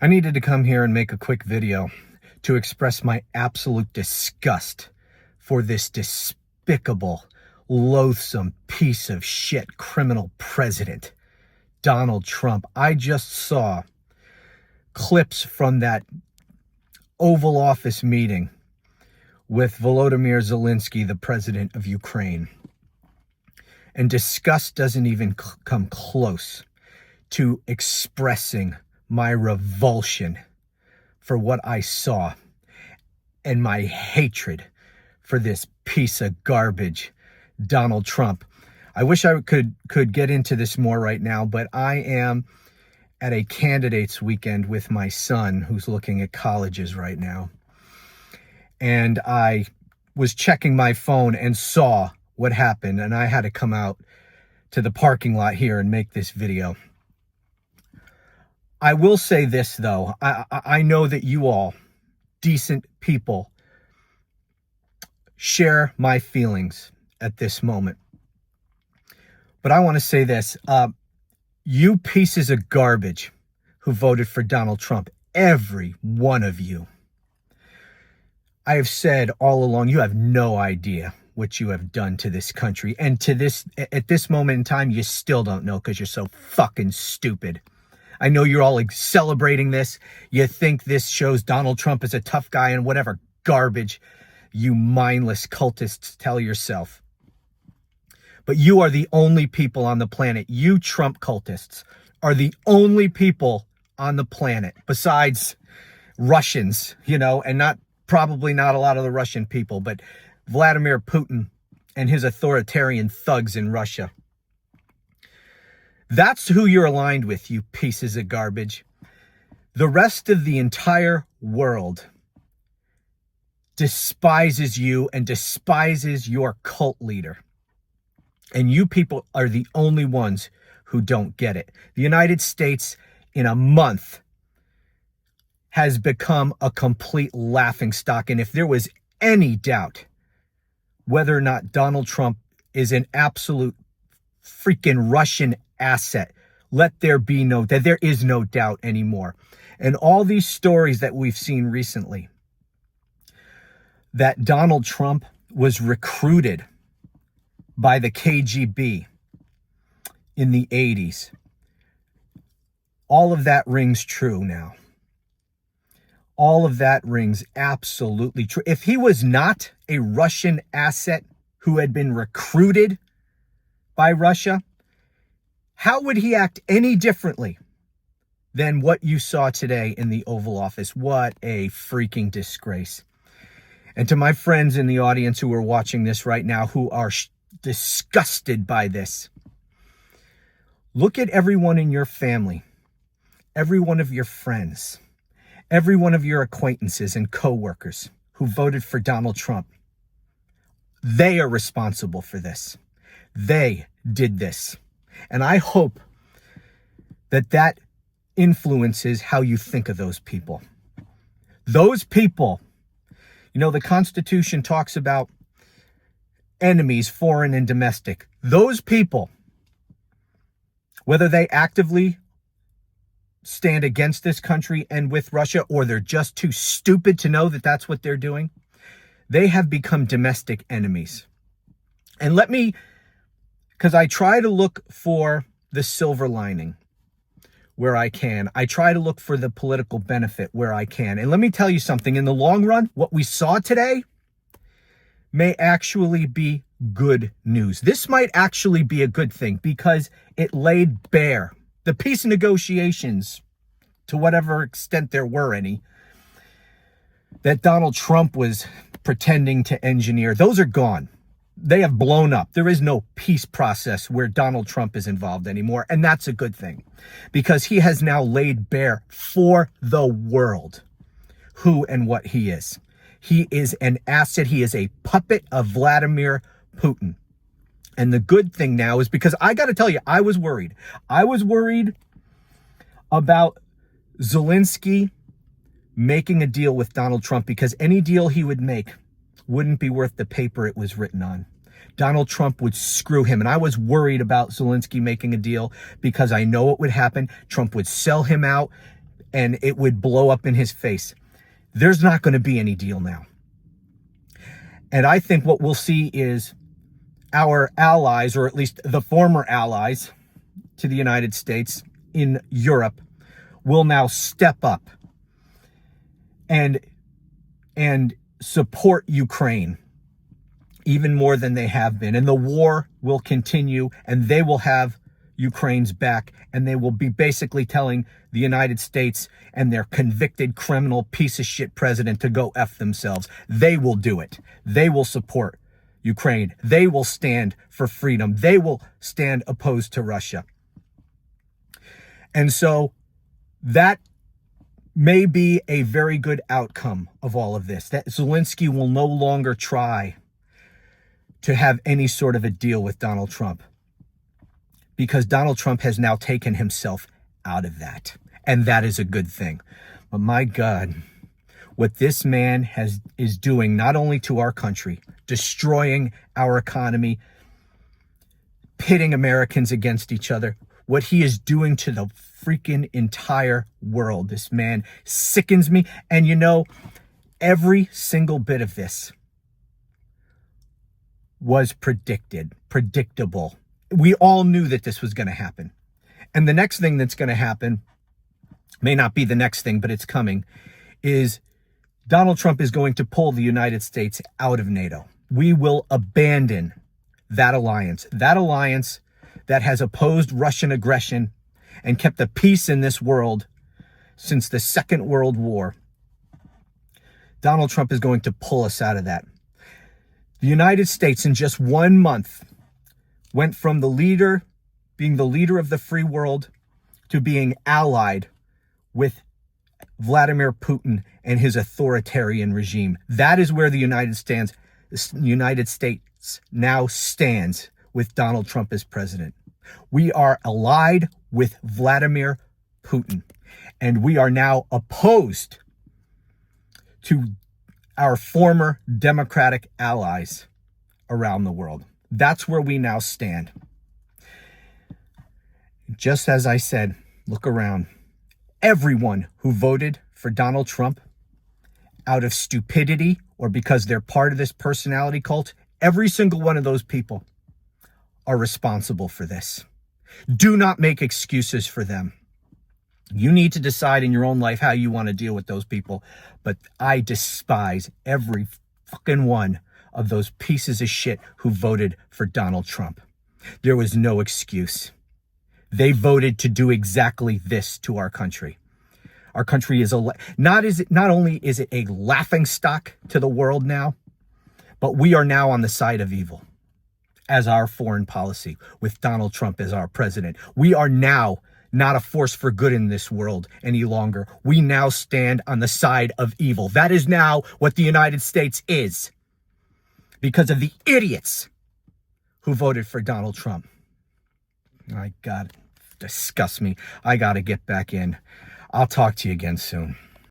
I needed to come here and make a quick video to express my absolute disgust for this despicable, loathsome piece of shit criminal president, Donald Trump. I just saw clips from that Oval Office meeting with Volodymyr Zelensky, the president of Ukraine. And disgust doesn't even come close to expressing my revulsion for what I saw and my hatred for this piece of garbage, Donald Trump. I wish I could get into this more right now, but I am at a candidates weekend with my son who's looking at colleges right now. And I was checking my phone and saw what happened, and I had to come out to the parking lot here and make this video. I will say this, though. I know that you all, decent people, share my feelings at this moment. But I want to say this. You pieces of garbage who voted for Donald Trump, every one of you, I have said all along, you have no idea what you have done to this country. And at this moment in time, you still don't know because you're so fucking stupid. I know you're all celebrating this. You think this shows Donald Trump as a tough guy and whatever garbage you mindless cultists tell yourself. But you are the only people on the planet. You Trump cultists are the only people on the planet besides Russians, and probably not a lot of the Russian people, but Vladimir Putin and his authoritarian thugs in Russia. That's who you're aligned with, you pieces of garbage. The rest of the entire world despises you and despises your cult leader. And you people are the only ones who don't get it. The United States, in a month, has become a complete laughingstock. And if there was any doubt whether or not Donald Trump is an absolute freaking Russian asset, there is no doubt anymore. And all these stories that we've seen recently, that Donald Trump was recruited by the KGB in the 80s, all of that rings true now. All of that rings absolutely true. If he was not a Russian asset who had been recruited by Russia, how would he act any differently than what you saw today in the Oval Office? What a freaking disgrace. And to my friends in the audience who are watching this right now, who are disgusted by this, look at everyone in your family, every one of your friends, every one of your acquaintances and coworkers who voted for Donald Trump. They are responsible for this. They did this. And I hope that influences how you think of those people. Those people, the Constitution talks about enemies, foreign and domestic. Those people, whether they actively stand against this country and with Russia, or they're just too stupid to know that that's what they're doing, they have become domestic enemies. And because I try to look for the silver lining where I can. I try to look for the political benefit where I can. And let me tell you something. In the long run, what we saw today may actually be good news. This might actually be a good thing because it laid bare the peace negotiations, to whatever extent there were any, that Donald Trump was pretending to engineer. Those are gone. They have blown up. There is no peace process where Donald Trump is involved anymore. And that's a good thing because he has now laid bare for the world who and what he is. He is an asset. He is a puppet of Vladimir Putin. And the good thing now is, because I got to tell you, I was worried. I was worried about Zelensky making a deal with Donald Trump, because any deal he would make wouldn't be worth the paper it was written on. Donald Trump would screw him. And I was worried about Zelensky making a deal because I know what would happen. Trump would sell him out and it would blow up in his face. There's not going to be any deal now. And I think what we'll see is our allies, or at least the former allies to the United States in Europe, will now step up and support Ukraine even more than they have been. And the war will continue, and they will have Ukraine's back, and they will be basically telling the United States and their convicted criminal piece of shit president to go F themselves. They will do it. They will support Ukraine. They will stand for freedom. They will stand opposed to Russia. And so that may be a very good outcome of all of this, that Zelensky will no longer try to have any sort of a deal with Donald Trump, because Donald Trump has now taken himself out of that. And that is a good thing. But my God, what this man is doing, not only to our country, destroying our economy, pitting Americans against each other, what he is doing to the freaking entire world. This man sickens me. And you know, every single bit of this was predictable. We all knew that this was going to happen. And the next thing that's going to happen, may not be the next thing, but it's coming, is Donald Trump is going to pull the United States out of NATO. We will abandon that alliance that has opposed Russian aggression and kept the peace in this world since the Second World War. Donald Trump is going to pull us out of that. The United States in just 1 month went from being the leader of the free world to being allied with Vladimir Putin and his authoritarian regime. That is where the United States now stands with Donald Trump as president. We are allied with Vladimir Putin, and we are now opposed to our former democratic allies around the world. That's where we now stand. Just as I said, look around. Everyone who voted for Donald Trump out of stupidity or because they're part of this personality cult, every single one of those people are responsible for this. Do not make excuses for them. You need to decide in your own life how you want to deal with those people. But I despise every fucking one of those pieces of shit who voted for Donald Trump. There was no excuse. They voted to do exactly this to our country. Our country is not only is it a laughingstock to the world now, but we are now on the side of evil as our foreign policy with Donald Trump as our president. We are now not a force for good in this world any longer. We now stand on the side of evil. That is now what the United States is, because of the idiots who voted for Donald Trump. My God, disgust me. I got to get back in. I'll talk to you again soon.